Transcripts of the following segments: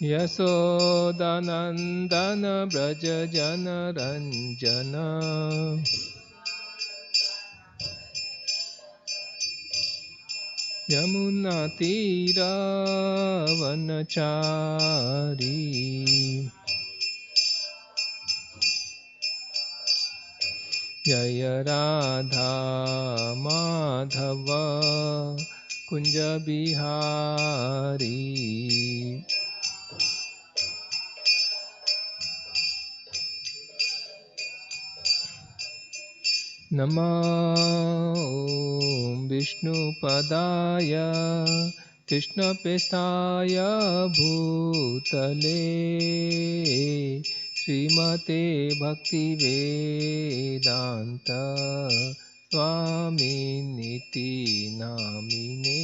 यशोदानन्दन व्रज जनरञ्जन यमुनातीरवनचारी जय राधा माधव कुंज बिहारी। नमो विष्णुपदाय कृष्णप्रेष्ठाय भूतले श्रीमते भक्तिवेदान्त स्वामिनिति नामिने।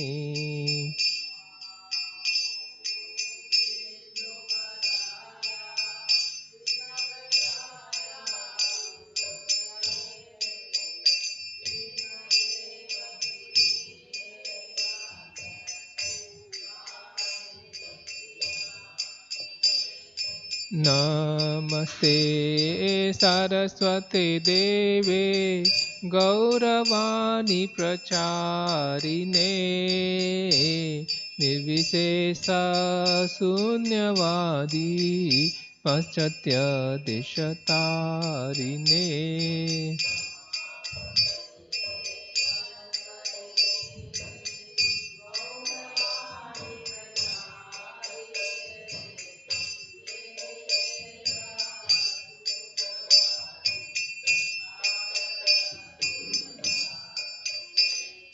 नमस्ते सरस्वती देवे गौरवाणी प्रचारिणे निर्विशेष शून्यवादी पाश्चात्य देशतारिणे।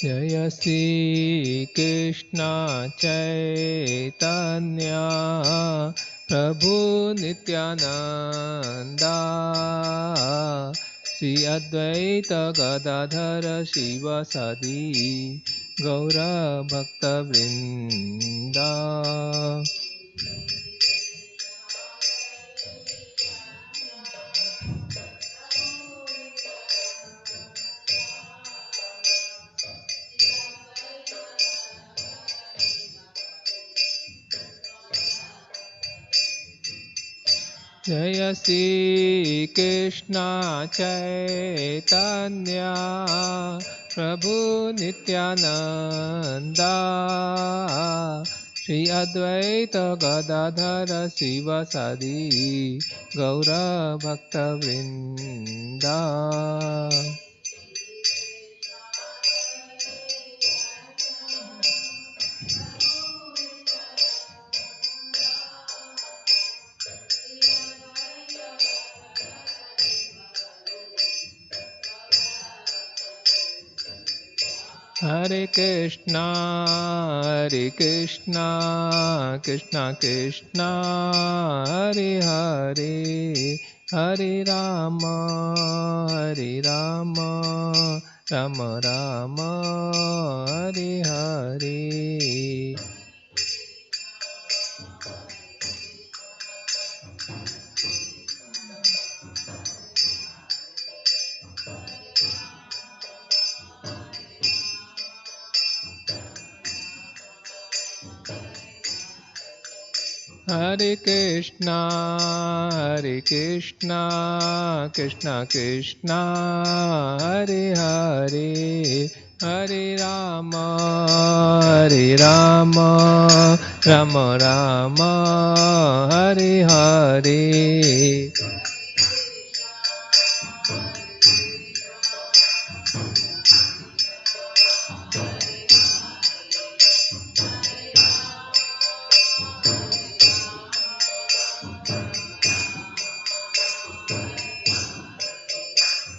जय श्री कृष्ण चैतन्य प्रभु नित्यानंदा श्री अद्वैत गदाधर शिवसदि गौर भक्तवृंदा। जय श्री कृष्ण चैतन्य प्रभु नित्यानंदा श्री अद्वैत गदाधर शिवसदि गौर भक्तवृंदा। हरे कृष्णा कृष्णा कृष्णा हरे हरे हरे राम राम राम हरे हरे। हरे कृष्णा कृष्णा कृष्णा हरे हरे हरे राम राम राम हरे हरे।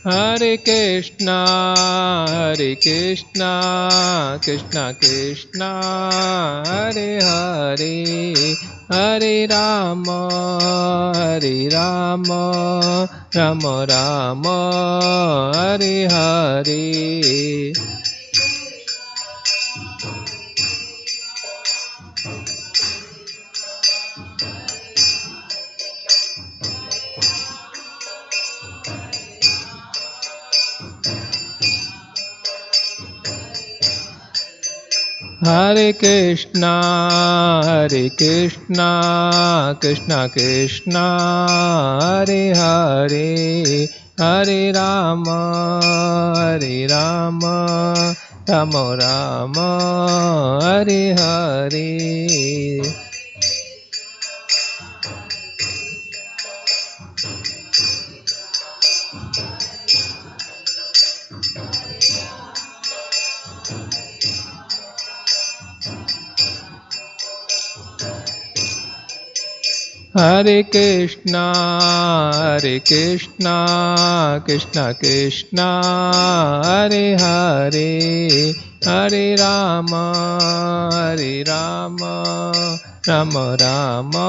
हरे Krishna Krishna Krishna Hare Hare Hare Ram Ram Ram Hare Hare. Hare Krishna, Krishna Krishna, Hare Hare, Hare Rama, Hare Rama, Rama Rama, Hare Hare. Hare Krishna, Krishna Krishna, Hare Hare, Hare Rama, Hare Rama, Rama Rama,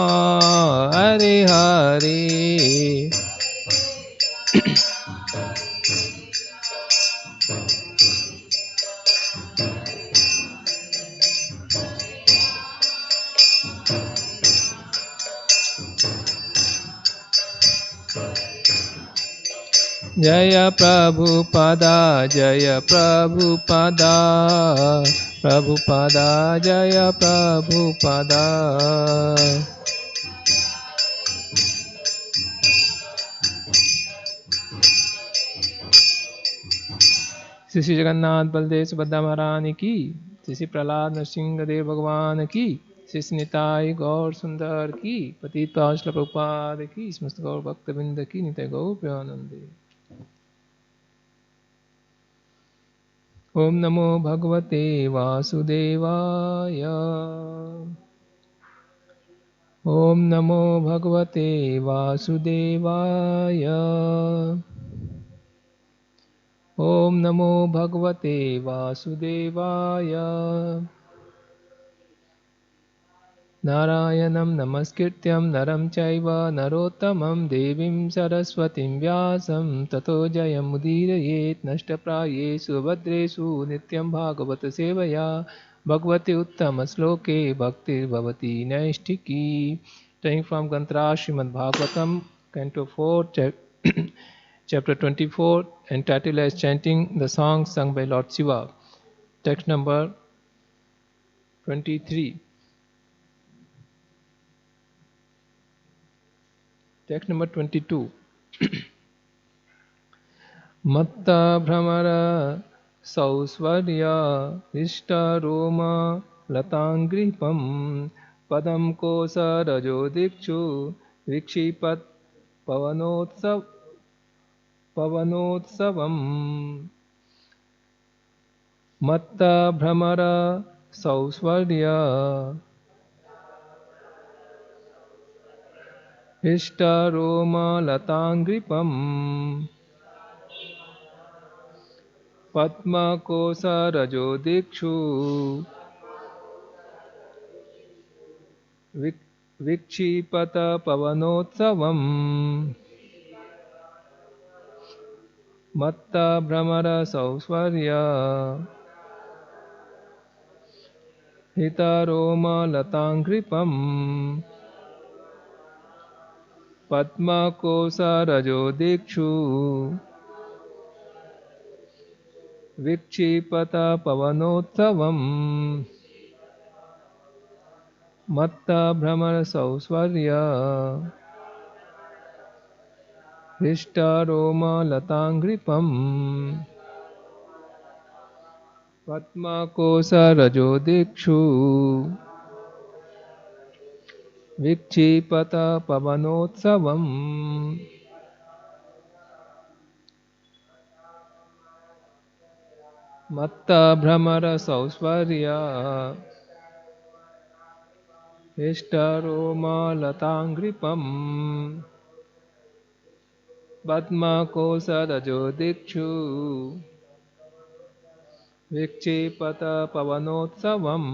Hare Hare. Jaya Prabhupada, Jaya Prabhupada, Prabhupada, Jaya Prabhupada. Shri Shri Jagannath Baldev Subhadra महारानी की, श्री श्री प्रहलाद नरसिंह देव भगवान की, श्री श्री निताई गौर सुंदर की, पतित पावन श्रील प्रभुपाद की, समस्त गौर भक्त बिंद की, निताई गौर प्रेमानंदे। ओम नमो भगवते वासुदेवाय। ओम नमो भगवते वासुदेवाय। ओम नमो भगवते वासुदेवाय। नारायणं नमस्कृत्यं नरं चैव नरोत्तमं देवीं सरस्वतीं व्यासं ततो जयमुदीरयेत्। नष्टप्रायेषु भद्रेषु नित्यं भागवत सेवया Bhagwati उत्तमश्लोके भक्तिर्भवति नैष्ठिकी। Taking from Gantra Srimad Bhagavatam, Canto 4, Chapter 24, entitled as Chanting the Songs Sung by Lord Shiva. Text number 23. Text number 22. Matta Brahmara Sausvarya Ishta Roma Latangripam Padam Kosa Rajo Dikshu Vikshipat Pavanotsavam. Matta Brahmara Sausvarya Ishta Roma Latangripam Padma Kosa Rajo Dikshu Vikshipata Pavanotsavam. Matta Brahmara Sausvarya Hita Roma Latangripam Padma Kosa Rajo Dikshu Vikshipata Pavanotsavam. Matta Brahmara Sausvarya Hishta Roma Latangripam Padma Kosa Rajo Dikshu Vikshipata Pavanotsavam. Matta Brahmara Sausvarya Hishta Roma Latangripam Padma Kosa Rajo Dikshu Vikshipata Pavanotsavam.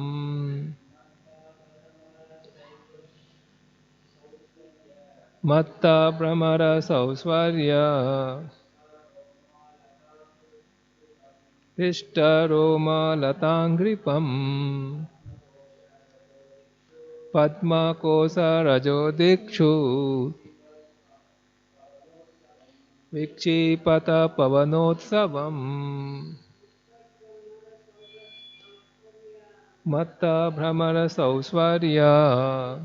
Matta Brahmara Sausvarya Hishta Roma Latangripam Padma Kosa Rajo Dikshu Vikshipata Pavanotsavam. Matta Brahmara Sausvarya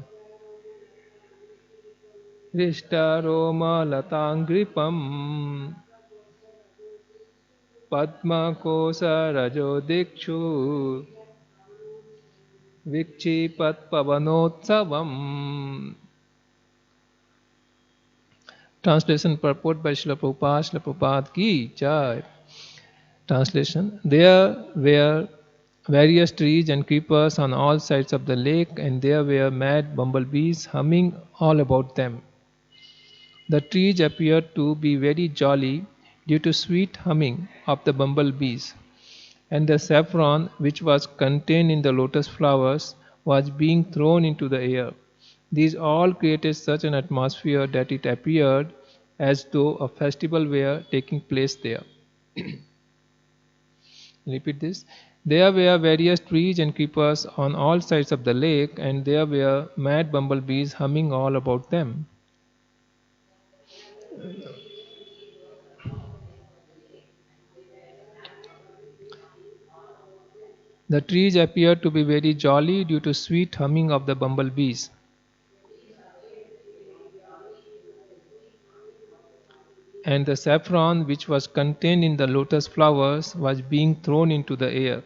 Rishta Roma Latangripam Padma Kosa Rajo Dikshu Vikchipat Pavanotsavam. Translation purport by Srila Prabhupada, Srila Prabhupada ki Jai. Translation. There were various trees and creepers on all sides of the lake, and there were mad bumblebees humming all about them. The trees appeared to be very jolly due to sweet humming of the bumblebees, and the saffron which was contained in the lotus flowers was being thrown into the air. These all created such an atmosphere that it appeared as though a festival were taking place there. Repeat this. There were various trees and creepers on all sides of the lake, and there were mad bumblebees humming all about them. The trees appeared to be very jolly due to sweet humming of the bumblebees. And the saffron which was contained in the lotus flowers was being thrown into the air.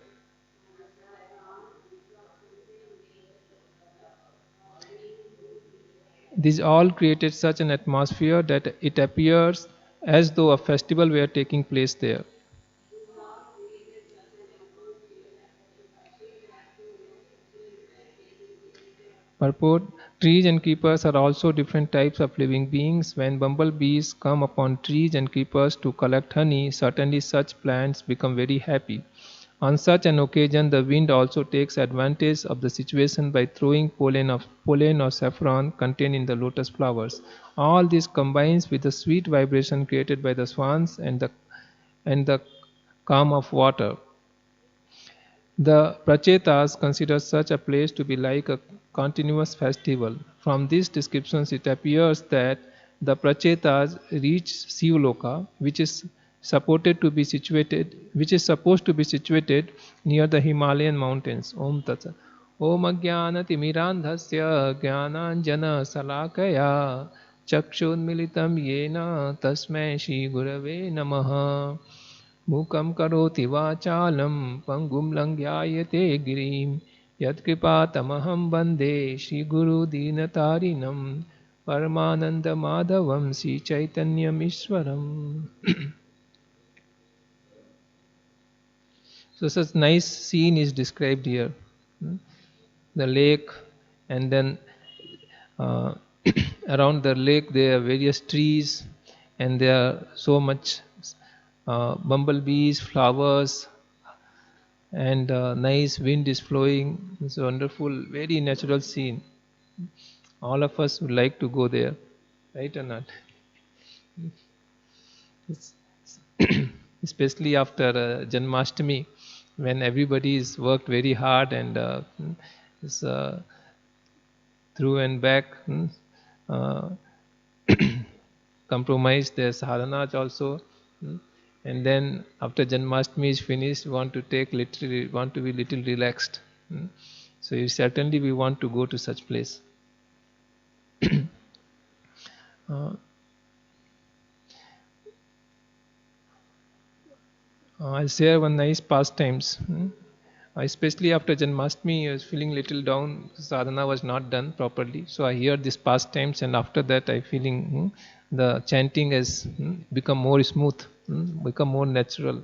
These all created such an atmosphere that it appears as though a festival were taking place there. Purport. Trees and creepers are also different types of living beings. When bumblebees come upon trees and creepers to collect honey, certainly such plants become very happy. On such an occasion, the wind also takes advantage of the situation by throwing pollen or saffron contained in the lotus flowers. All this combines with the sweet vibration created by the swans and the calm of water. The Prachetas consider such a place to be like a continuous festival. From these descriptions, it appears that the Prachetas reach Sivaloka, which is supposed to be situated near the Himalayan mountains. Om Tatsat. Om Ajnanatimirandhasya Jnananjana Salakaya Chakshunmilitam Yena Tasmai Shri Gurave Namaha. Mukam karoti vachalam pangum langyayate girim yatkripatamaham bande Shri Guru Dinatarinam Paramananda Madhavam Sri Chaitanyam Ishwaram. So such nice scene is described here. The lake, and then around the lake there are various trees, and there are so much bumblebees, flowers, and nice wind is flowing. It's a wonderful, very natural scene. All of us would like to go there, right or not? Especially after Janmashtami, when everybody is worked very hard and is through and back compromised their sadhanas also. And then after Janmashtami is finished, we want to be little relaxed. So certainly we want to go to such place. I'll share one nice pastimes. Especially after Janmashtami, I was feeling little down. Sadhana was not done properly. So I hear these pastimes, and after that I feeling the chanting has become more smooth, become more natural.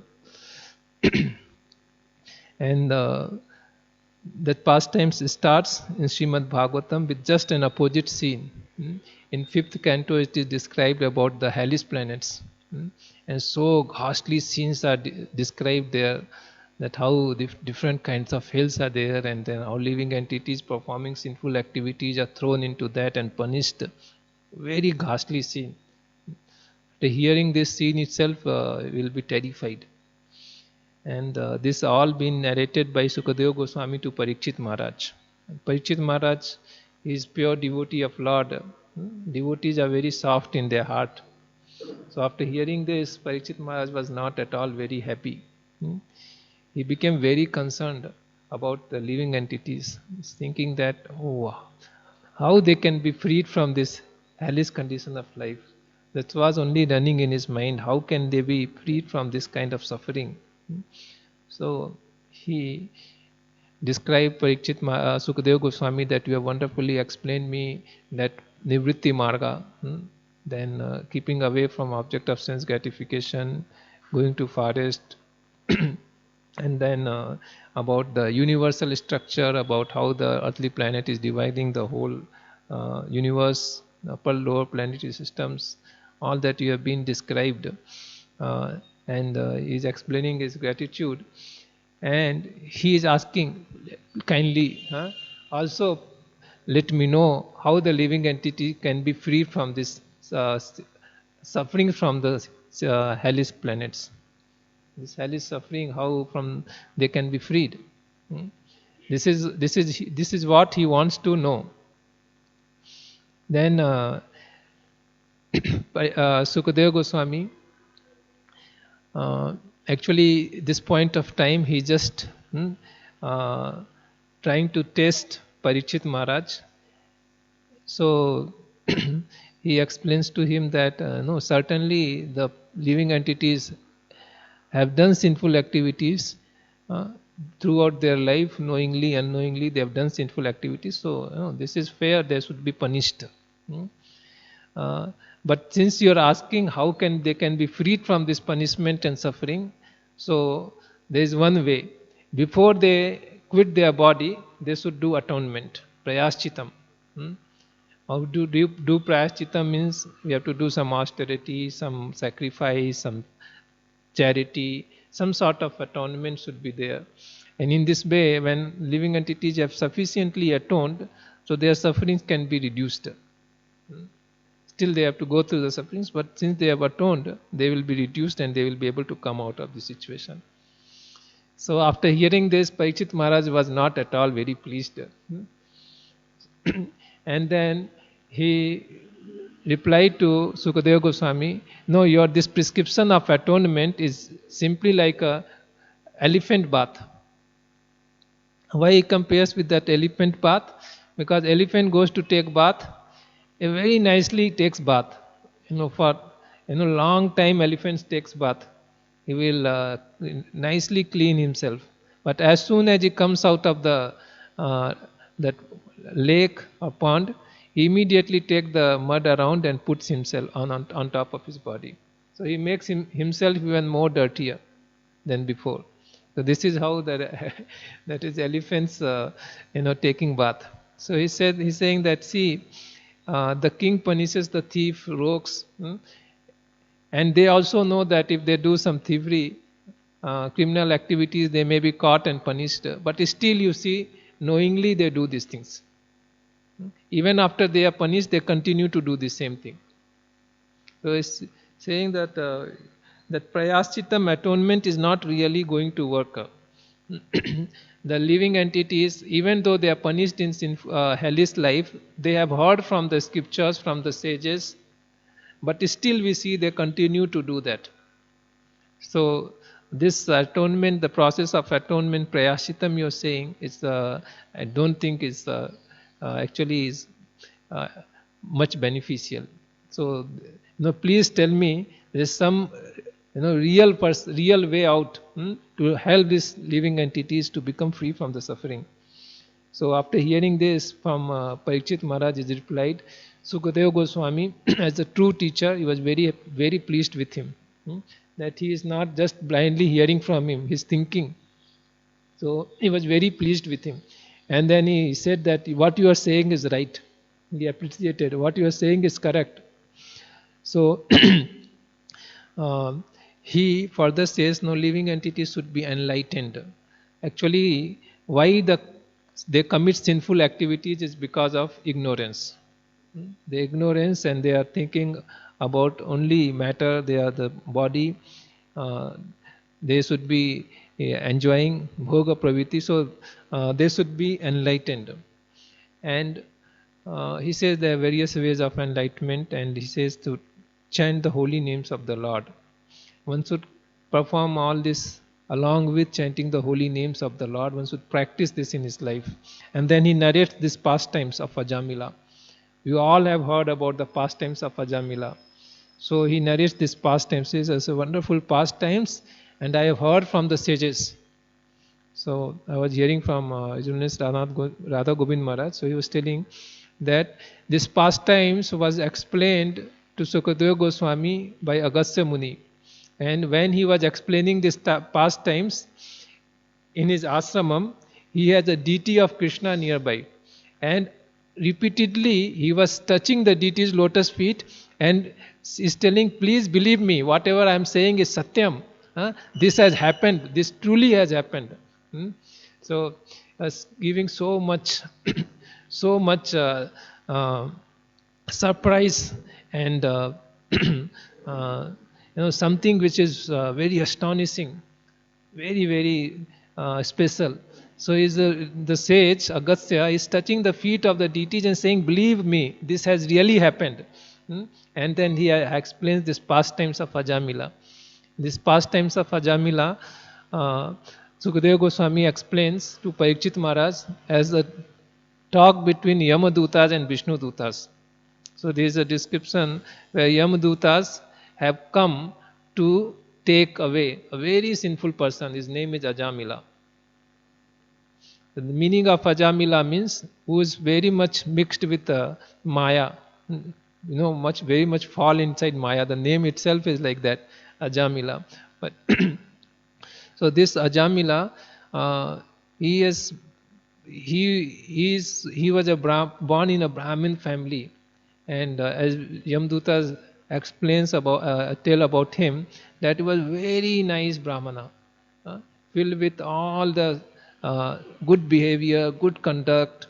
And that pastimes starts in Srimad Bhagavatam with just an opposite scene. In 5th canto it is described about the hellish planets. And so ghastly scenes are described there, that how different kinds of hells are there, and then how living entities performing sinful activities are thrown into that and punished. Very ghastly scene. The hearing this scene itself will be terrified. And this all been narrated by Sukadeva Goswami to Parikshit Maharaj. Parikshit Maharaj is pure devotee of Lord. Devotees are very soft in their heart. So after hearing this, Parikshit Maharaj was not at all very happy. He became very concerned. about the living entities. He's thinking that, oh, how they can be freed from this hellish condition of life. That was only running in his mind. How can they be freed from this kind of suffering? So he described Sukadeva Goswami that you have wonderfully explained me that Nivritti Marga, then keeping away from object of sense gratification, going to forest, and then about the universal structure, about how the earthly planet is dividing the whole universe, upper lower planetary systems, all that you have been described, and he is explaining his gratitude, and he is asking kindly, also let me know how the living entity can be free from this suffering from the hellish planets. This hellish suffering, how from they can be freed. This is what he wants to know. Then Sukadeva Goswami, actually this point of time he just trying to test Parikshit Maharaj. So he explains to him that no, certainly the living entities have done sinful activities throughout their life, knowingly, unknowingly, they have done sinful activities. So this is fair; they should be punished. But since you are asking how can they can be freed from this punishment and suffering, so there is one way. Before they quit their body, they should do atonement, prayaschitam. How do prayaschitam means we have to do some austerity, some sacrifice, some charity, some sort of atonement should be there. And in this way, when living entities have sufficiently atoned, so their sufferings can be reduced. Still they have to go through the sufferings, but since they have atoned, they will be reduced and they will be able to come out of the situation. So after hearing this, Parikshit Maharaj was not at all very pleased. And then he replied to Sukadeva Goswami, no, this prescription of atonement is simply like a elephant bath. Why he compares with that elephant bath? Because elephant goes to take bath, he very nicely takes bath. For long time elephants takes bath. He will nicely clean himself. But as soon as he comes out of the that lake or pond, he immediately takes the mud around and puts himself on top of his body. So he makes himself even more dirtier than before. So this is how that is elephants taking bath. So he's saying that, see, the king punishes the thief, rogues, and they also know that if they do some thievery, criminal activities, they may be caught and punished. But still, you see, knowingly they do these things. Even after they are punished, they continue to do the same thing. So it's saying that that prayaschitam, atonement, is not really going to work. The living entities, even though they are punished in hellish life, they have heard from the scriptures, from the sages, but still we see they continue to do that. So this atonement, the process of atonement, prayaschitam, you're saying, I don't think is actually is much beneficial. So please tell me there is some real way out to help these living entities to become free from the suffering. So after hearing this from Parikshit Maharaj, he replied, Sukadeva Goswami, as a true teacher, he was very, very pleased with him. That he is not just blindly hearing from him, he is thinking. So he was very pleased with him. And then he said that what you are saying is right. He appreciated what you are saying is correct. So he further says, no, living entities should be enlightened. Actually, why they commit sinful activities is because of ignorance. The ignorance, and they are thinking about only matter, they are the body, they should be enjoying bhoga praviti, so they should be enlightened. And he says there are various ways of enlightenment, and he says to chant the holy names of the Lord. One should perform all these along with chanting the holy names of the Lord. One should practice this in his life. And then he narrates these pastimes of Ajamila. You all have heard about the pastimes of Ajamila. So he narrates these pastimes. He says, a wonderful pastimes, and I have heard from the sages. So I was hearing from journalist Radha Gobind Maharaj. So he was telling that this pastimes was explained to Sukadeva Goswami by Agastya Muni. And when he was explaining this pastimes in his ashramam, he has a deity of Krishna nearby. And repeatedly he was touching the deity's lotus feet and is telling, please believe me, whatever I am saying is satyam. This has happened. This truly has happened. So, giving so much, so much surprise and something which is very astonishing, very very special. So the sage Agastya is touching the feet of the deities and saying, believe me, this has really happened. And then he explains this pastimes of Ajamila. This pastimes of Ajamila, Sukadeva Goswami explains to Parikshit Maharaj as a talk between Yamadutas and Vishnu Dutas. So there is a description where Yamadutas have come to take away a very sinful person. His name is Ajamila. The meaning of Ajamila means who is very much mixed with Maya. Very much fall inside Maya. The name itself is like that, Ajamila. But so this Ajamila, he was born in a Brahmin family, and as Yamduta explains tell about him, that he was very nice Brahmana, filled with all the good behavior, good conduct,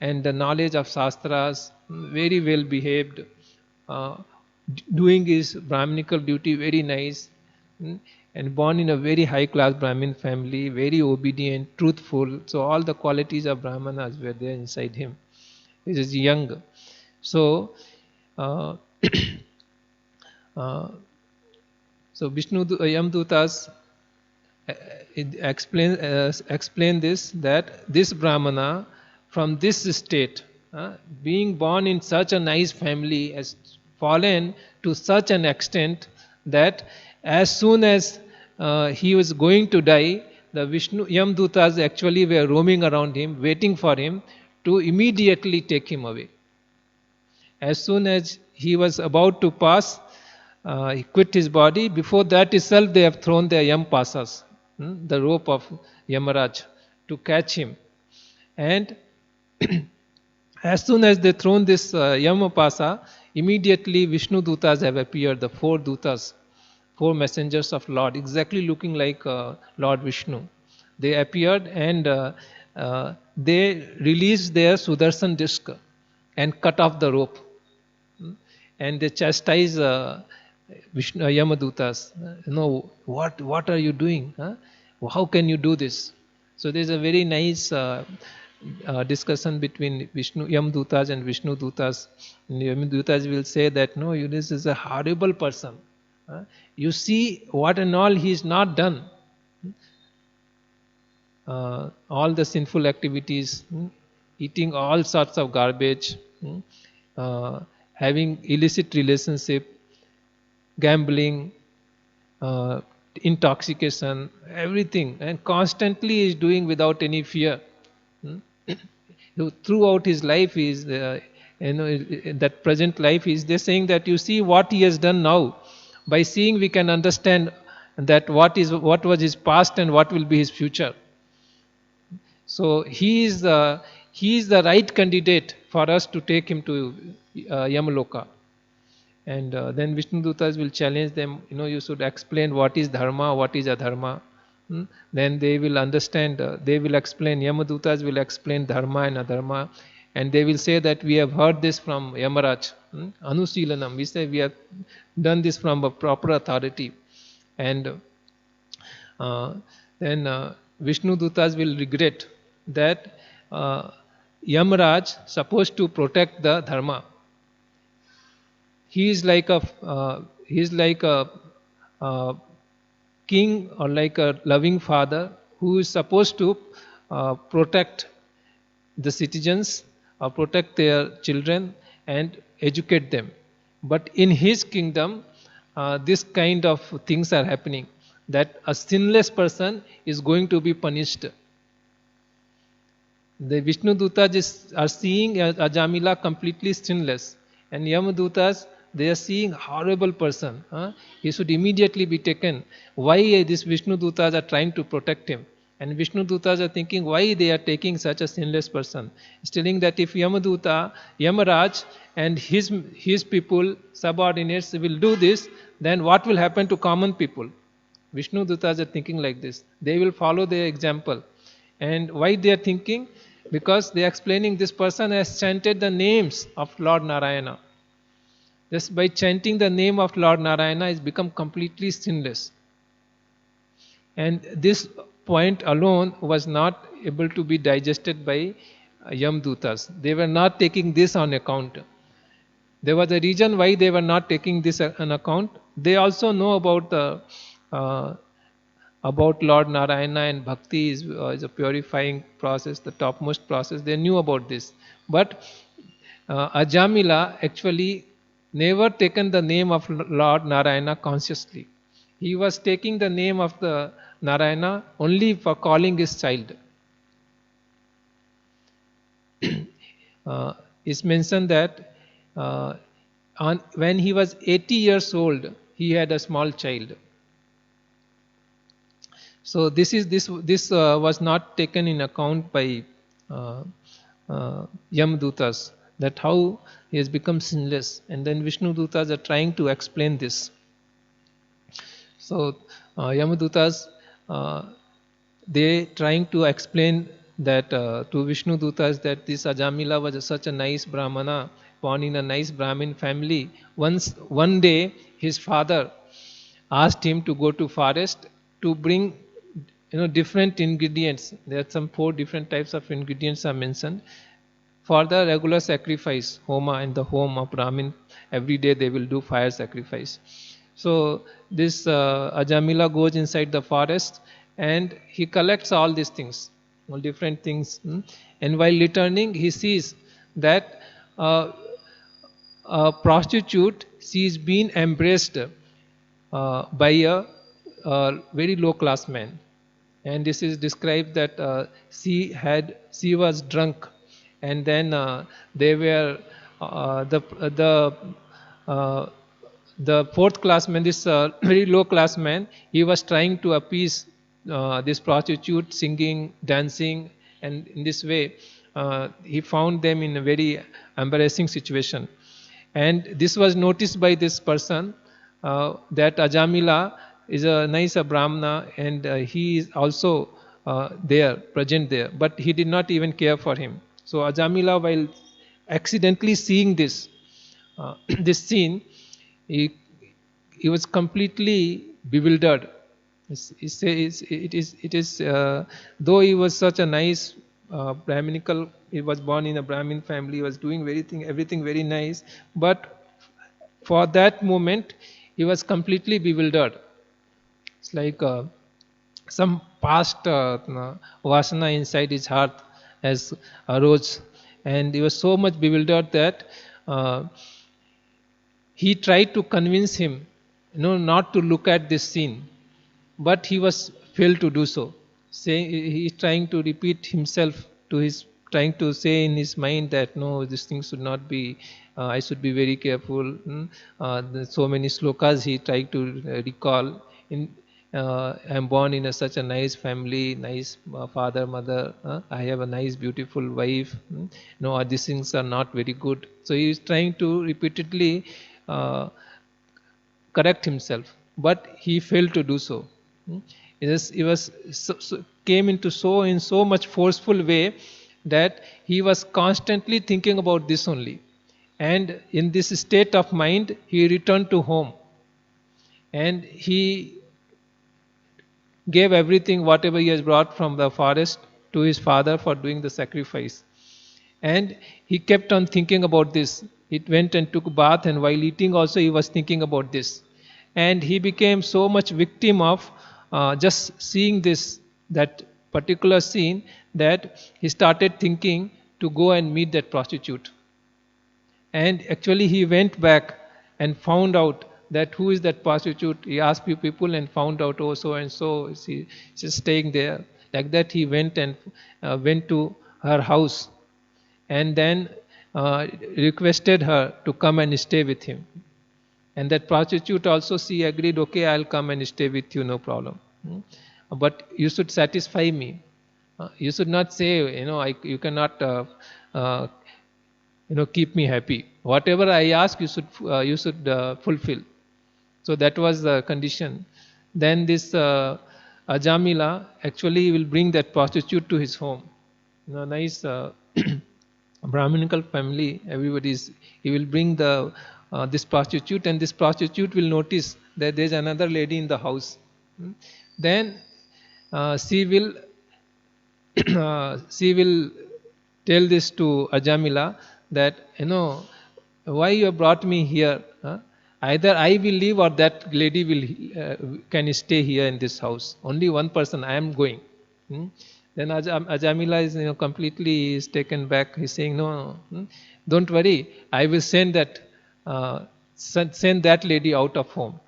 and the knowledge of Shastras, very well behaved, doing his Brahminical duty very nice, and born in a very high class Brahmin family, very obedient, truthful. So all the qualities of Brahmanas were there inside him. He is young. So Vishnu Yamdutas explain this, that this Brahmana from this state, being born in such a nice family, has fallen to such an extent that as soon as he was going to die, the Vishnu Yamdutas actually were roaming around him, waiting for him to immediately take him away. As soon as he was about to pass, he quit his body. Before that itself, they have thrown their Yampasas, the rope of Yamaraj, to catch him. And as soon as they thrown this Yamapasa, immediately Vishnu Dutas have appeared, the four Dutas, four messengers of Lord, exactly looking like Lord Vishnu. They appeared and they released their Sudarshan disc and cut off the rope. And they chastised Vishnu Yamadutas. What are you doing? How can you do this? So there is a very nice discussion between Yamadutas and Vishnu Dutas. Yamadutas will say that, no, this is a horrible person. You see what and all he is not done. All the sinful activities, eating all sorts of garbage, having illicit relationship, gambling, intoxication, everything, and constantly is doing without any fear. Throughout his life, is that present life is they're saying that you see what he has done now. By seeing, we can understand that what was his past and what will be his future. So he is the right candidate for us to take him to Yamaloka. And then Vishnu Dutas will challenge them, you should explain what is dharma, what is adharma. Then they will understand, they will explain, Yamadutas will explain dharma and adharma. And they will say that we have heard this from Yamaraj. Anusilanam, we say we have done this from a proper authority. And then Vishnu Dutas will regret that Yamaraj supposed to protect the dharma. He is like a king or like a loving father who is supposed to protect the citizens or protect their children and educate them. But in his kingdom, this kind of things are happening, that a sinless person is going to be punished. The Vishnu Dutas are seeing Ajamila completely sinless, and Yamadutas, they are seeing horrible person. He should immediately be taken. Why these Vishnu Dutas are trying to protect him? And Vishnu Dutas are thinking why they are taking such a sinless person. It's telling that if Yamaduta, Yamaraj and his people, subordinates will do this, then what will happen to common people? Vishnu Dutas are thinking like this. They will follow their example. And why they are thinking? Because they are explaining this person has chanted the names of Lord Narayana. Just by chanting the name of Lord Narayana, has become completely sinless. And this point alone was not able to be digested by Yamdutas. They were not taking this on account. There was a reason why they were not taking this on account. They also know about the about Lord Narayana, and bhakti is a purifying process, the topmost process. They knew about this. But Ajamila actually never taken the name of Lord Narayana consciously. He was taking the name of the Narayana only for calling his child. It's mentioned that when he was 80 years old, he had a small child. So this was not taken in account by Yamdutas, that how he has become sinless, and then Vishnu Dutas are trying to explain this. So Yamadutas, they trying to explain that to Vishnu Dutas that this Ajamila was such a nice Brahmana, born in a nice Brahmin family. One day his father asked him to go to forest to bring different ingredients. There are some 4 different types of ingredients are mentioned for the regular sacrifice, homa, in the home of Brahmin. Every day they will do fire sacrifice. So this Ajamila goes inside the forest and he collects all these things, all different things. And while returning, he sees that a prostitute, she is being embraced by a very low class man. And this is described that she was drunk, and then they were the 4th class man, this very low class man, he was trying to appease this prostitute, singing, dancing, and in this way he found them in a very embarrassing situation. And this was noticed by this person that Ajamila is a nice Brahmana, and he is also present there, but he did not even care for him. So Ajamila, while accidentally seeing this this scene, he was completely bewildered. It is though he was such a nice Brahminical, he was born in a Brahmin family, he was doing everything very nice, but for that moment he was completely bewildered. It's like some past vasana inside his heart has arose, and he was so much bewildered that he tried to convince him, not to look at this scene, but he was failed to do so. Saying, he is trying to repeat himself to his, trying to say in his mind that no, this thing should not be. I should be very careful. So many slokas he tried to recall. I am born in such a nice family, nice father, mother. I have a nice, beautiful wife. No, these things are not very good. So he is trying to repeatedly correct himself, but he failed to do so. He was came into in so much forceful way that he was constantly thinking about this only. And in this state of mind, he returned to home, and he gave everything, whatever he has brought from the forest, to his father for doing the sacrifice. And he kept on thinking about this. He went and took a bath, and while eating also he was thinking about this. And he became so much victim of just seeing that particular scene, that he started thinking to go and meet that prostitute. And actually he went back and found out that who is that prostitute. He asked few people and found out, oh, so and so, she's staying there. Like that he went and went to her house, and then requested her to come and stay with him. And that prostitute also, she agreed, okay, I'll come and stay with you, no problem. But you should satisfy me. You should not say, you cannot keep me happy. Whatever I ask, you should fulfill. So that was the condition. Then this Ajamila actually will bring that prostitute to his home. Nice Brahminical family. He will bring this prostitute, and this prostitute will notice that there is another lady in the house. Then she will tell this to Ajamila, that why you have brought me here. Either I will leave or that lady can stay here in this house. Only one person, I am going. Then Ajamila is completely taken back. He's saying, no, don't worry, I will send that lady out of home.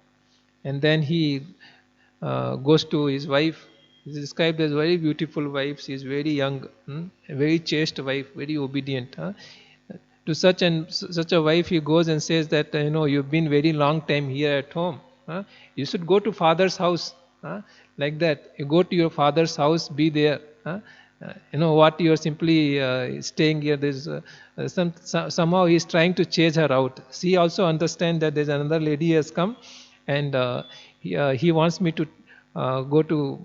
And then he goes to his wife. He is described as very beautiful wife. She is very young, a very chaste wife, very obedient. To such a wife, he goes and says that you've been very long time here at home. You should go to father's house. Like that, you go to your father's house, be there. What you are simply staying here. There's somehow he is trying to chase her out. She also understands that there's another lady has come, and he wants me to go to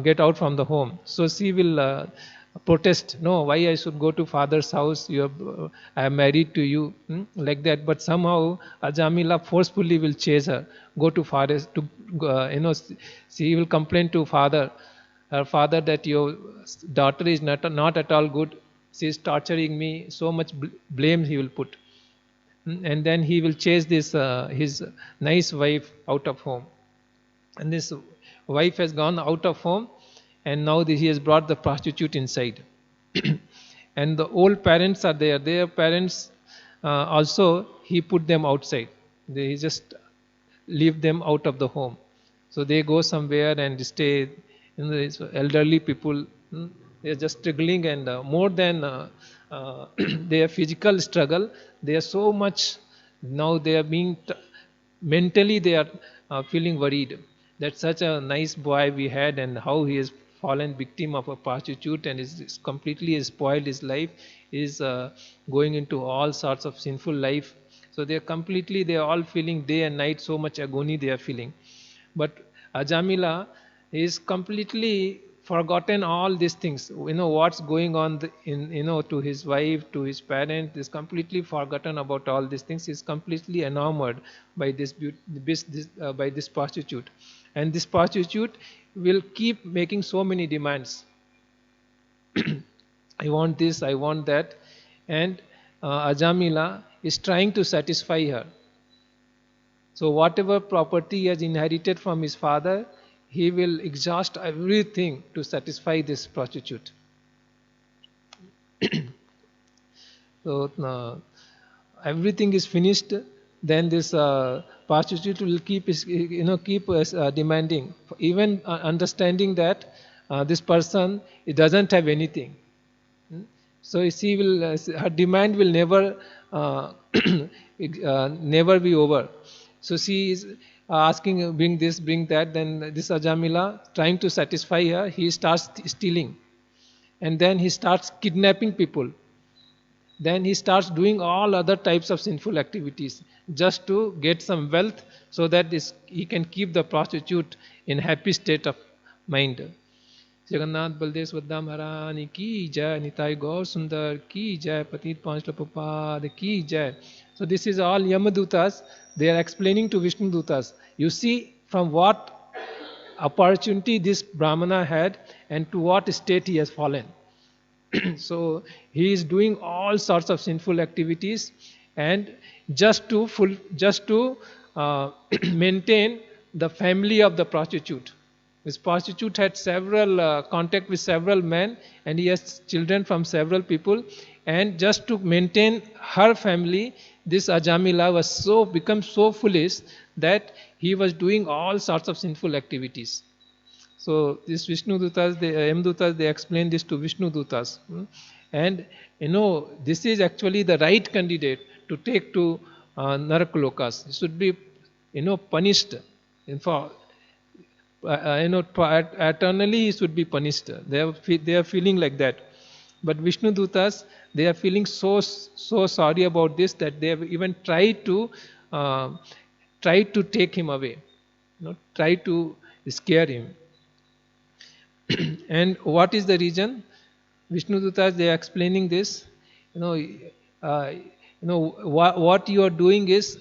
get out from the home. So she will protest, no, why I should go to father's house, I am married to you, like that. But somehow Ajamila forcefully will chase her, go to father, she will complain to her father, that your daughter is not at all good, she is torturing me, so much blame he will put. And then he will chase this his nice wife out of home. And this wife has gone out of home, and now he has brought the prostitute inside. And the old parents are there. Their parents also, he put them outside. He just leave them out of the home. So they go somewhere and stay. Elderly people, they are just struggling, and more than their physical struggle, they are so much, now they are being mentally they are feeling worried that such a nice boy we had, and how he has fallen victim of a prostitute and is completely spoiled his life, is going into all sorts of sinful life. So they are all feeling day and night, so much agony they are feeling. But Ajamila is completely forgotten all these things. What's going on to his wife, to his parent, is completely forgotten about all these things. He's completely enamored by this prostitute. And this prostitute will keep making so many demands. I want this, I want that. And Ajamila is trying to satisfy her. So whatever property he has inherited from his father, he will exhaust everything to satisfy this prostitute. So everything is finished. Then this prostitute will keep demanding, even understanding that this person, it doesn't have anything. So she will, her demand will never never be over. So she is asking, bring this, bring that. Then this Ajamila, trying to satisfy her, he starts stealing, and then he starts kidnapping people. Then he starts doing all other types of sinful activities just to get some wealth, so that he can keep the prostitute in happy state of mind. Jagannath Baldev Swadam Harani ki jai, Nitai Gaur Sundar ki jai, Patit Panchla Prabhupada ki jai. So this is all Yamadutas. They are explaining to Vishnu Dutas. You see from what opportunity this Brahmana had and to what state he has fallen. So he is doing all sorts of sinful activities, and just to maintain the family of the prostitute. This prostitute had several contact with several men, and he has children from several people. And just to maintain her family, this Ajamila was become so foolish that he was doing all sorts of sinful activities. So this Vishnu Dutas, the Yamdutas, they explain this to Vishnu Dutas. And this is actually the right candidate to take to Naraklokas. He should be, punished. For eternally he should be punished. They are feeling like that. But Vishnu Dutas, they are feeling so sorry about this that they have even tried to take him away, try to scare him. And what is the reason? Vishnu Dutas, they are explaining this. What you are doing is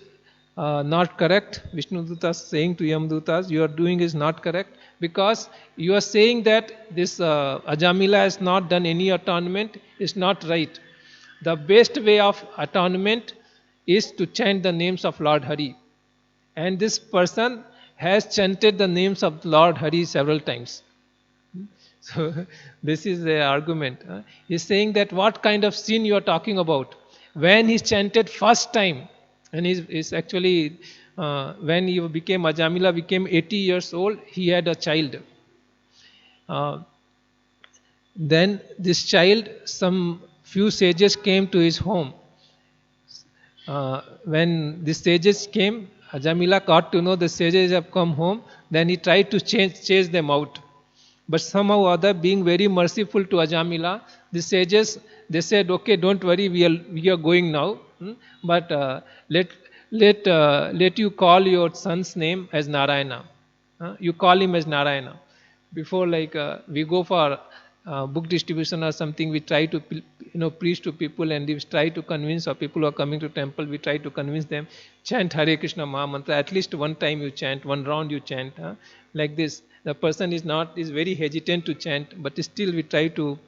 not correct. Vishnu Dutas saying to Yamdutas, you are doing is not correct, because you are saying that this Ajamila has not done any atonement. Is not right. The best way of atonement is to chant the names of Lord Hari. And this person has chanted the names of Lord Hari several times. So this is the argument. He's saying that what kind of sin you are talking about? When he chanted first time, and he's actually, when he became Ajamila, became 80 years old, he had a child. Then this child, some few sages came to his home. When the sages came, Ajamila got to know the sages have come home. Then he tried to chase them out. But somehow or other, being very merciful to Ajamila, the sages, they said, okay, don't worry, we are going now. But let you call your son's name as Narayana. You call him as Narayana. Before, we go for book distribution or something, we try to preach to people, and we try to convince, or people who are coming to temple, we try to convince them, chant Hare Krishna Mahamantra, at least one time you chant, one round you chant, like this. The person is very hesitant to chant, but still we try to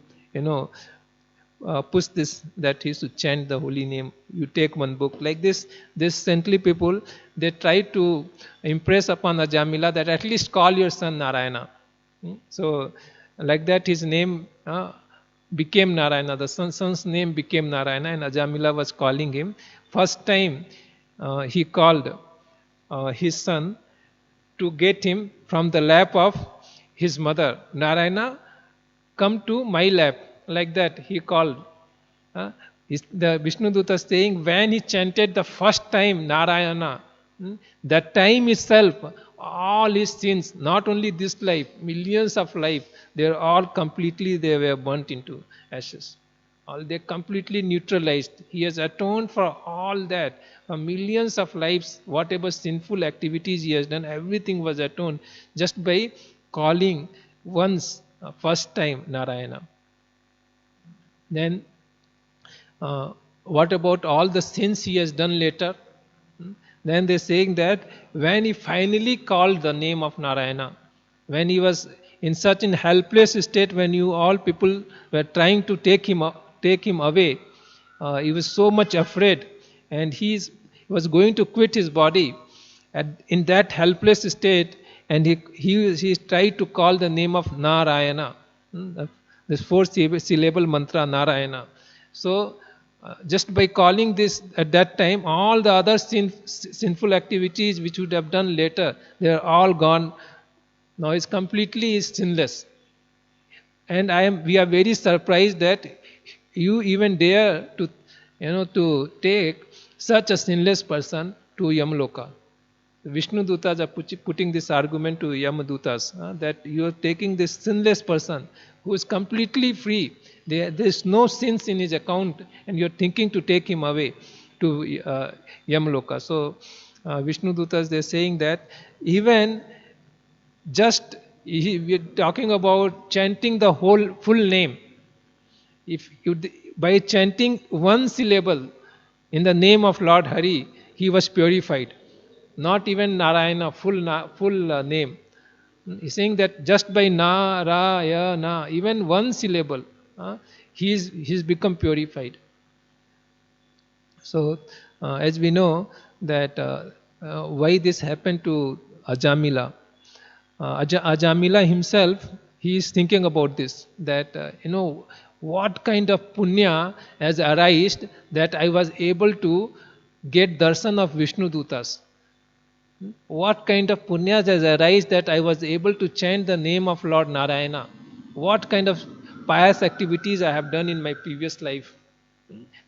push this, that he should chant the holy name. You take one book like this. This saintly people, they try to impress upon Ajamila that at least call your son Narayana. So like that his name became Narayana. The son's name became Narayana, and Ajamila was calling him. First time he called his son to get him from the lap of his mother. Narayana, come to my lap. Like that he called. The Vishnu Dutta saying, when he chanted the first time Narayana, that time itself, all his sins, not only this life, millions of life, they were burnt into ashes. They completely neutralized. He has atoned for all that. For millions of lives, whatever sinful activities he has done, everything was atoned just by calling once, first time Narayana. Then what about all the sins he has done later? Then they're saying that when he finally called the name of Narayana, when he was in such a helpless state, when all people were trying to take him away, he was so much afraid, and he was going to quit his body. In that helpless state, and he tried to call the name of Narayana, this 4-syllable mantra Narayana. So just by calling this at that time, all the other sinful activities which would have done later, they are all gone. Now he's completely sinless. And we are very surprised that you even dare to take such a sinless person to Yamloka. Vishnu Dutas are putting this argument to Yamadutas, that you are taking this sinless person who is completely free. There is no sins in his account, and you are thinking to take him away to Yamloka. So Vishnu Dutas, they are saying that even just we are talking about chanting the full name. If you, by chanting one syllable in the name of Lord Hari, he was purified. Not even Narayana, full name. He's saying that just by Narayana, even one syllable, he's become purified. So, as we know that why this happened to Ajamila. Ajamila himself, he is thinking about this, that what kind of punya has arisen that I was able to get darshan of Vishnu Dutas. What kind of punya has arisen that I was able to chant the name of Lord Narayana? What kind of pious activities I have done in my previous life?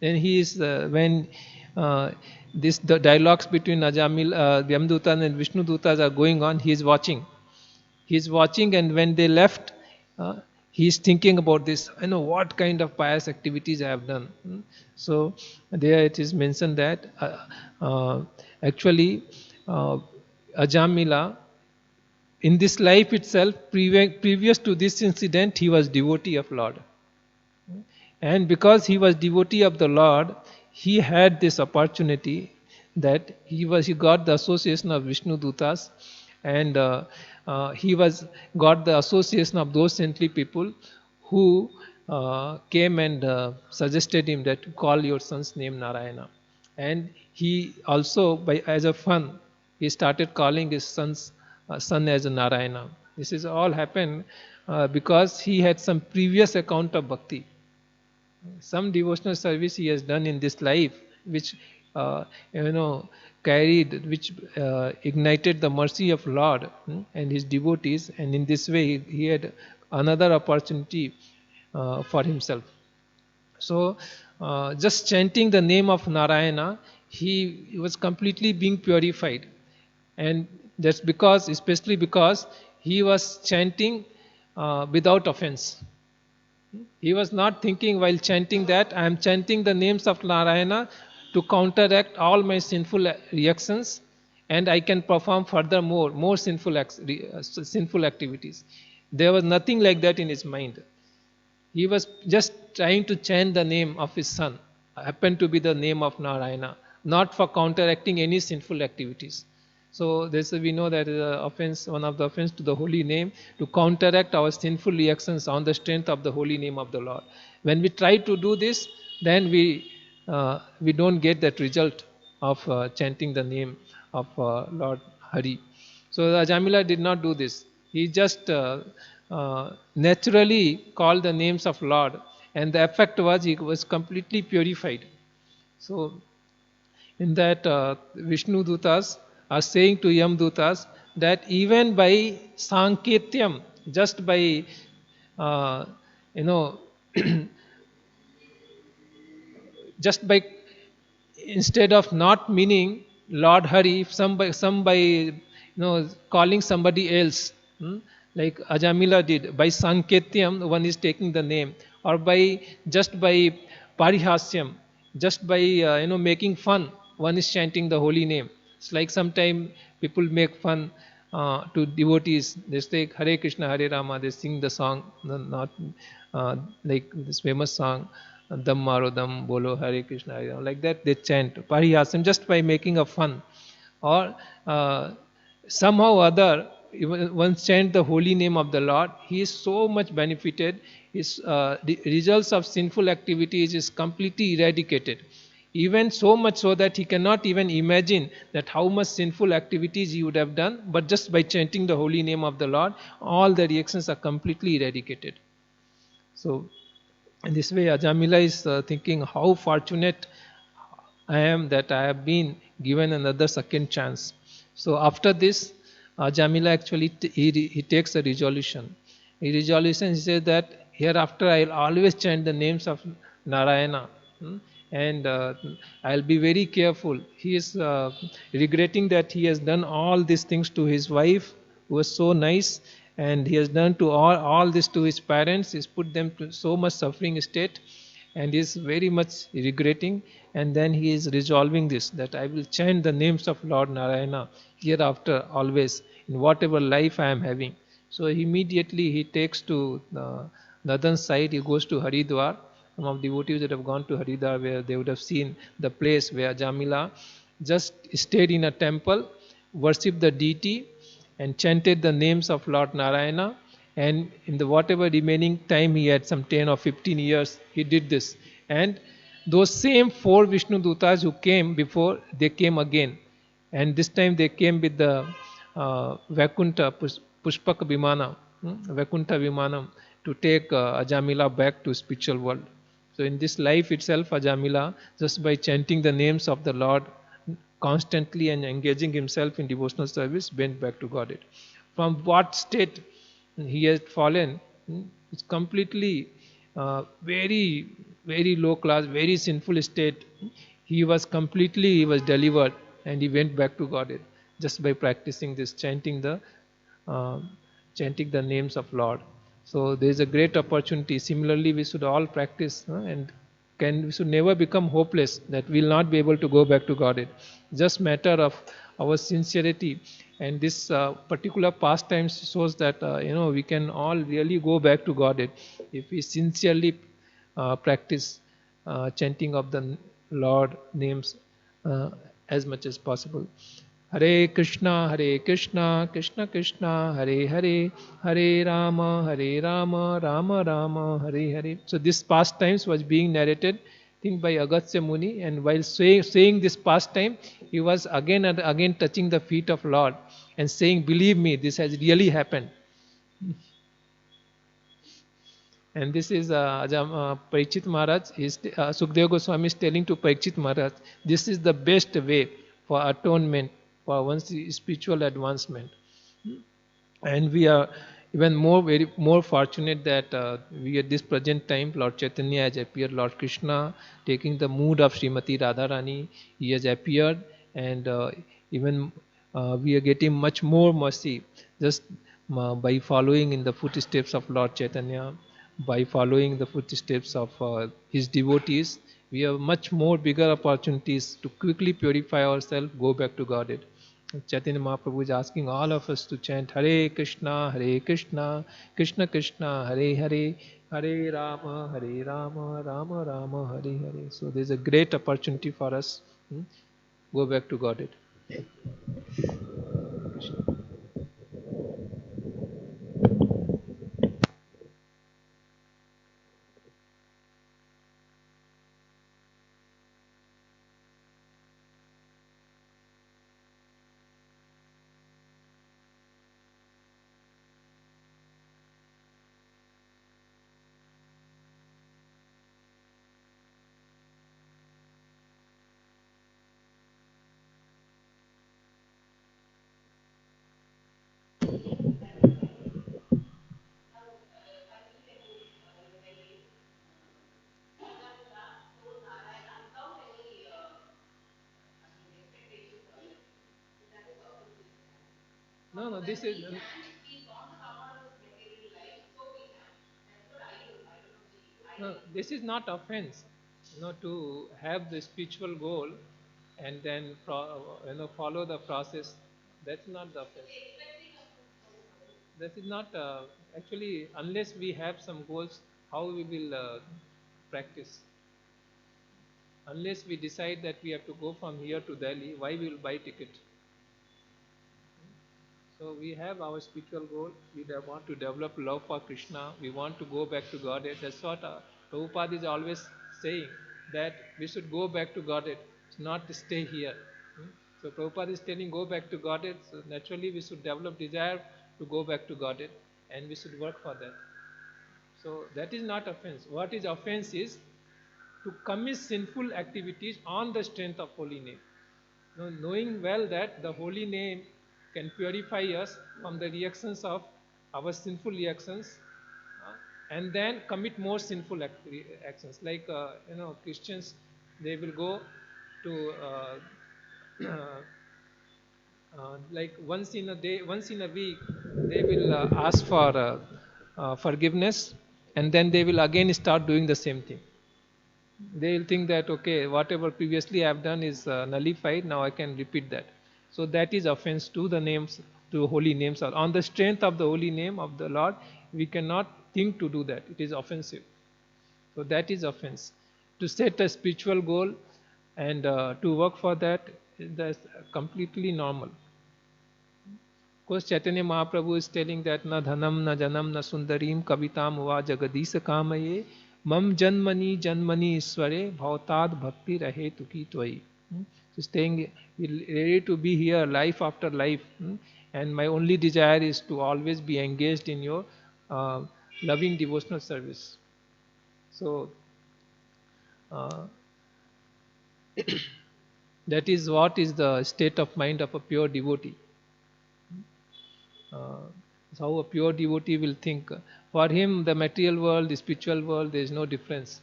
Then he is when the dialogues between Vyamdutas and Vishnu Dutas are going on, he is watching. He is watching, and when they left, he is thinking about this. I know what kind of pious activities I have done. So there it is mentioned that actually Ajamila, in this life itself, previous to this incident, he was devotee of Lord. And because he was devotee of the Lord, he had this opportunity that he got the association of Vishnu Dutas, and he got the association of those saintly people who came and suggested him that call your son's name Narayana. And he also, as a fun, he started calling his son as a Narayana. This is all happened because he had some previous account of bhakti. Some devotional service he has done in this life, which ignited the mercy of Lord and his devotees, and in this way he had another opportunity for himself. So just chanting the name of Narayana, he was completely being purified, and that's especially because he was chanting without offense. He was not thinking while chanting that I am chanting the names of Narayana to counteract all my sinful reactions, and I can perform further more sinful activities. There was nothing like that in his mind. He was just trying to chant the name of his son, happened to be the name of Narayana, not for counteracting any sinful activities. So we know that is one of the offense to the holy name, to counteract our sinful reactions on the strength of the holy name of the Lord. When we try to do this, then we don't get that result of chanting the name of Lord Hare. So Ajamila did not do this. He just naturally called the names of Lord, and the effect was he was completely purified. So in that Vishnu Dutas are saying to Yam Dutas that even by Sanketyam, just by just by instead of not meaning Lord Hari, some by calling somebody else, like Ajamila did, by Sanketyam one is taking the name, or just by Parihasyam, just by making fun, one is chanting the holy name. It's like sometimes people make fun to devotees. They say Hare Krishna, Hare Rama. They sing the song, not like this famous song, Dam Maro Dam Bolo Hare Krishna, Hare Rama. Like that they chant Parihasam just by making a fun, or somehow other. One chant the holy name of the Lord. He is so much benefited. His the results of sinful activities is completely eradicated. Even so much so that he cannot even imagine that how much sinful activities he would have done, but just by chanting the holy name of the Lord, all the reactions are completely eradicated. So in this way Ajamila is thinking how fortunate I am that I have been given another second chance. So after this Ajamila actually he takes a resolution. He says that hereafter I will always chant the names of Narayana. And I'll be very careful. He is regretting that he has done all these things to his wife, who was so nice, and he has done to all this to his parents. He's put them to so much suffering state, and he is very much regretting. And then he is resolving this, that I will chant the names of Lord Narayana hereafter always, in whatever life I am having. So immediately he takes to the northern side, he goes to Haridwar. Some of devotees that have gone to Haridwar, where they would have seen the place where Jamila just stayed in a temple, worshipped the deity, and chanted the names of Lord Narayana. And in the whatever remaining time he had, some 10 or 15 years, he did this. And those same 4 Vishnu Dutas who came before, they came again. And this time they came with the Vaikuntha Pushpak Vimana, Vaikuntha Vimanam, to take Ajamila back to spiritual world. So in this life itself, Ajamila, just by chanting the names of the Lord constantly and engaging himself in devotional service, went back to Godhead. From what state he has fallen, it's completely very, very low class, very sinful state. He was delivered and he went back to Godhead just by practicing this, uh, chanting the names of Lord. So there is a great opportunity. Similarly, we should all practice and we should never become hopeless that we will not be able to go back to Godhead. Just matter of our sincerity, and this particular pastime shows that we can all really go back to Godhead if we sincerely practice chanting of the Lord names uh, as much as possible. Hare Krishna, Krishna Krishna, Hare Hare, Hare Rama, Rama Rama, Hare Hare. So this pastimes was being narrated, I think, by Agastya Muni, and while saying this pastime, he was again and again touching the feet of Lord and saying, "Believe me, this has really happened." And this is Parikshit Maharaj, Sukdev Goswami is telling to Parikshit Maharaj, this is the best way for atonement, for one's spiritual advancement. And we are even more fortunate that we at this present time, Lord Chaitanya has appeared, Lord Krishna taking the mood of Srimati Radharani, he has appeared, and even we are getting much more mercy just by following in the footsteps of Lord Chaitanya, by following the footsteps of his devotees. We have much more bigger opportunities to quickly purify ourselves, go back to Godhead. Chaitanya Mahaprabhu is asking all of us to chant Hare Krishna, Krishna Krishna, Hare Hare, Hare Rama, Rama Rama, Hare Hare. So there's a great opportunity for us. Go back to Godhead. No, this is no, this is not offense. To have the spiritual goal and then follow the process. That's not the offense. That is not actually, unless we have some goals, how we will practice. Unless we decide that we have to go from here to Delhi, why we will buy ticket? So we have our spiritual goal. We want to develop love for Krishna. We want to go back to Godhead. That's what Prabhupada is always saying, that we should go back to Godhead, not to stay here. So Prabhupada is telling, go back to Godhead. So naturally we should develop desire to go back to Godhead, and we should work for that. So that is not offense. What is offense is to commit sinful activities on the strength of holy name. Knowing well that the holy name can purify us from the reactions of our sinful reactions, and then commit more sinful actions. Like Christians, they will go to like once in a day, once in a week, they will ask for forgiveness, and then they will again start doing the same thing. They will think that, okay, whatever previously I have done is nullified, now I can repeat that. So that is offense to the names, to holy names. On the strength of the holy name of the Lord, we cannot think to do that. It is offensive. So that is offense. To set a spiritual goal and to work for that, that's completely normal. Of course, Chaitanya Mahaprabhu is telling that na dhanam, na janam, na sundarim, kavitam va jagadisa kamaye, mam janmani janmani isware, bhautad bhakti rahe tuki twai. So staying ready to be here life after life and my only desire is to always be engaged in your uh, loving devotional service. So uh, that is what is the state of mind of a pure devotee. Uh, how a pure devotee will think. For him, the material world, the spiritual world, there is no difference.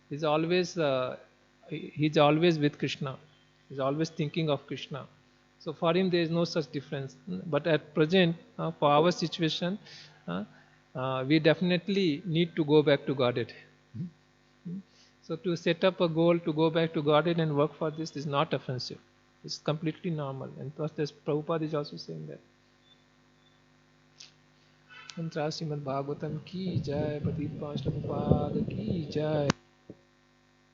He's always with Krishna. He's always thinking of Krishna. So for him, there is no such difference. But at present, for our situation, uh, we definitely need to go back to Godhead. So to set up a goal to go back to Godhead and work for this is not offensive. It's completely normal. And plus, Prabhupada is also saying that. मंत्रा श्रीमद् भागवतम की जय, प्रदीप पांच की जय।